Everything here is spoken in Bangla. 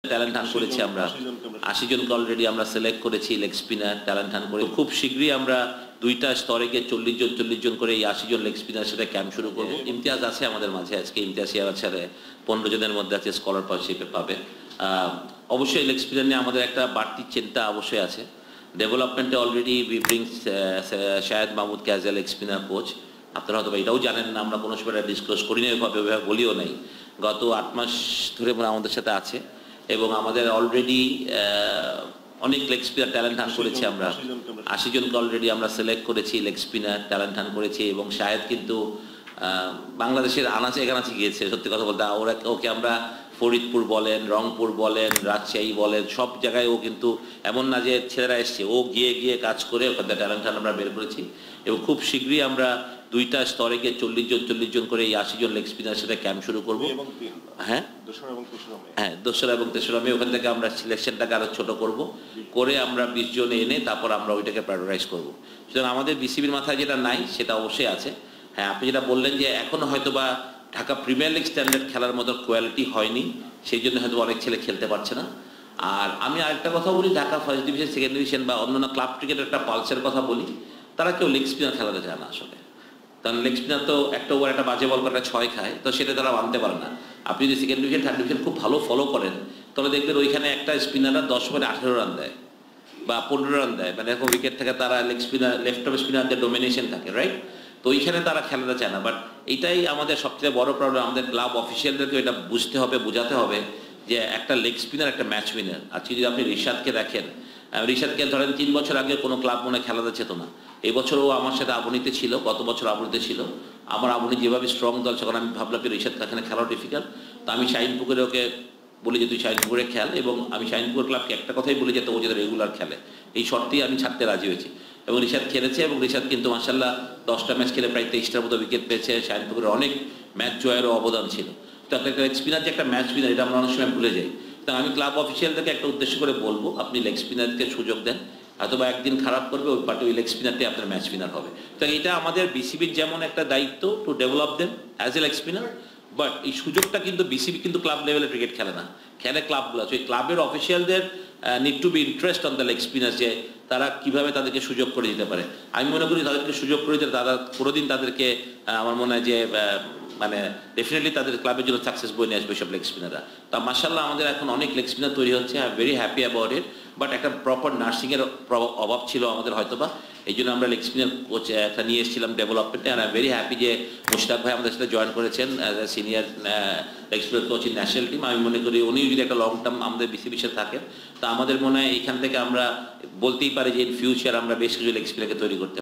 ট্যালেন্ট হান্ট করেছি আমরা ৮০ জনকে অলরেডি আমরা সিলেক্ট করেছি লেগ স্পিনার ট্যালেন্ট হান্ট করে খুব শীঘ্রই আমরা দুইটা স্তরে গিয়ে ৪০ জন করে এই ৮০ জন লেগ স্পিনার সাথে ক্যাম্প শুরু করব। ইমতিয়াজ আছে আমাদের মাঝে আজকে, ইমতিয়াজ ইয়ার ছেড়ে ১৫ জনের মধ্যে আছে স্কলারশিপে পাবে। অবশ্যই লেগ স্পিনার নিয়ে আমাদের একটা বাড়তি চিন্তা অবশ্যই আছে। ডেভেলপমেন্টে অলরেডি উই ব্রিং শাহেদ মাহমুদকে as a leg spinner coach. আপনারা হয়তো এটাও জানেন না, আমরা কোনো সময় ডিসক্লোজ করি না, ওইভাবে বলিও নাই। গত ৮ মাস ধরে আমাদের সাথে আছে এবং আমাদের অলরেডি অনেক লেগ স্পিনার ট্যালেন্ট হান্ট করেছি আমরা ৮০ জনকে অলরেডি আমরা সিলেক্ট করেছি লেগ স্পিনার ট্যালেন্ট হান্ট করেছি এবং শাহেদ কিন্তু বাংলাদেশের আনাচে কানাচে গিয়েছে। সত্যি কথা বলতে ওকে আমরা ফরিদপুর বলেন, রংপুর বলেন, রাজশাহী বলেন, সব জায়গায় ও কিন্তু এমন না যে ছেলেরা এসছে, ও গিয়ে গিয়ে কাজ করে ওখান থেকে ট্যালেন্ট হান্ট আমরা বের করেছি এবং খুব শীঘ্রই আমরা দুইটা স্তরে গিয়ে ৪০ জন করে এই ৮০ জন লেগ স্পিনারের সাথে ক্যাম্প শুরু করবো। হ্যাঁ, দোসরা এবং তেসরা মে ওখান থেকে আমরা সিলেকশনটাকে আরো ছোট করব, করে আমরা ২০ জন এনে তারপর আমরা ওইটাকে প্রায়োরিটাইজ করবো। সুতরাং আমাদের বিসিবির মাথায় যেটা নাই সেটা অবশ্যই আছে। হ্যাঁ, আপনি যেটা বললেন যে এখনো হয়তো বা ঢাকা প্রিমিয়ার লিগ স্ট্যান্ডার্ড খেলার মতো কোয়ালিটি হয়নি, সেই জন্য হয়তো অনেক ছেলে খেলতে পারছে না। আর আমি আরেকটা কথা বলি, Dhaka first division, second division বা অন্যান্য ক্লাব ক্রিকেটের একটা পালসের কথা বলি, তারা কেউ লেগ স্পিনার খেলাতে চায় না আসলে। কারণ লেগ স্পিনার তো একটা ওভার একটা বাজে বল করে ৬ খায়, তো সেটা তারা মানতে পারে না। আপনি যদি সেকেন্ড ডিভিশন থার্ড ডিভিশন খুব ভালো ফলো করেন তাহলে দেখবেন ওইখানে একটা স্পিনাররা ১০ ওভারে ১৮ রান দেয় বা ১৫ রান দেয়, মানে এরকম উইকেট থেকে তারা লেগ স্পিনার লেফট অফ স্পিনারদের ডোমিনেশন থাকে, রাইট? তো ওইখানে তারা খেলাতে চায় না। বাট এইটাই আমাদের সবচেয়ে বড় প্রবলেম। আমাদের ক্লাব অফিসিয়ালদেরকে এটা বুঝতে হবে, বোঝাতে হবে যে একটা লেগ স্পিনার একটা ম্যাচ উইনার। আজকে যদি আপনি রিশাদকে দেখেন, রিশাদকে ধরেন ৩ বছর আগে কোনো ক্লাব মনে খেলাতে চেত না। এই বছরও আমার সাথে আবনীতে ছিল, গত বছর আবনীতে ছিল। আমার আবনী যেভাবে স্ট্রং দল, তখন আমি ভাবলাম যে রিশাদকে এখানে খেলাও ডিফিকাল্ট। তো আমি শাহিনপুকুরে ওকে বলি যে তুই শাহিনপুকুরে খেল, এবং আমি শাহিনপুকুর ক্লাবকে একটা কথাই বলি যে ও যাতে রেগুলার খেলে, এই শর্তেই আমি ছাড়তে রাজি হয়েছি। এবং রিশাদ খেলেছে এবং রিশাদ কিন্তু মাশাআল্লাহ 10টা ম্যাচ খেলে প্রায় 23টার মতো উইকেট পেয়েছে। শাহিনপুকুরের অনেক ম্যাচ জয়েরও অবদান ছিল। তো একটা স্পিনার যে একটা ম্যাচ উইনার, এটা আমরা অনেক সময় ভুলে যাই। তো আমি ক্লাব অফিসিয়ালদেরকে একটা উদ্দেশ্য করে বলবো, আপনি লেগ স্পিনারকে সুযোগ দেন, অথবা একদিন খারাপ করবে ওই পার্টি, ওই লেগ স্পিনারটি আপনার ম্যাচ উইনার হবে। তো এটা আমাদের বিসিবির যেমন একটা দায়িত্ব to develop then as a leg spinner, but এই সুযোগটা কিন্তু বিসিবি কিন্তু ক্লাব লেভেলে ক্রিকেট খেলে না, খেলে ক্লাবগুলো। ওই ক্লাবের অফিসিয়ালদের need to be interest on the leg spinner, যে তারা কিভাবে তাদেরকে সুযোগ করে দিতে পারে। আমি মনে করি তাদেরকে সুযোগ করে দিতে তারা কোনোদিন তাদেরকে আমার মনে হয় যে মানে ডেফিনেটলি তাদের ক্লাবের জন্য সাকসেস বই নিয়ে আসবে সব লেগ স্পিনাররা। তা মাশাআল্লাহ আমাদের এখন অনেক লেগ স্পিনার তৈরি হচ্ছে, I am very happy about it. But একটা প্রপার নার্সিংয়ের অভাব ছিল আমাদের হয়তোবা, এই জন্য আমরা লেগ স্পিনার কোচ একটা নিয়ে এসেছিলাম ডেভেলপমেন্টে। আর আই এম ভেরি হ্যাপি যে মুশতাক ভাই আমাদের সাথে জয়েন করেছেন as a senior leg spinner coach in national team. আমি মনে করি উনিও যদি একটা লং টার্ম আমাদের বিসিবির সাথে থাকেন, তা আমাদের মনে হয় এইখান থেকে আমরা বলতেই পারি যে ইন ফিউচার আমরা বেশ কিছু লেগ স্পিনারকে তৈরি করতে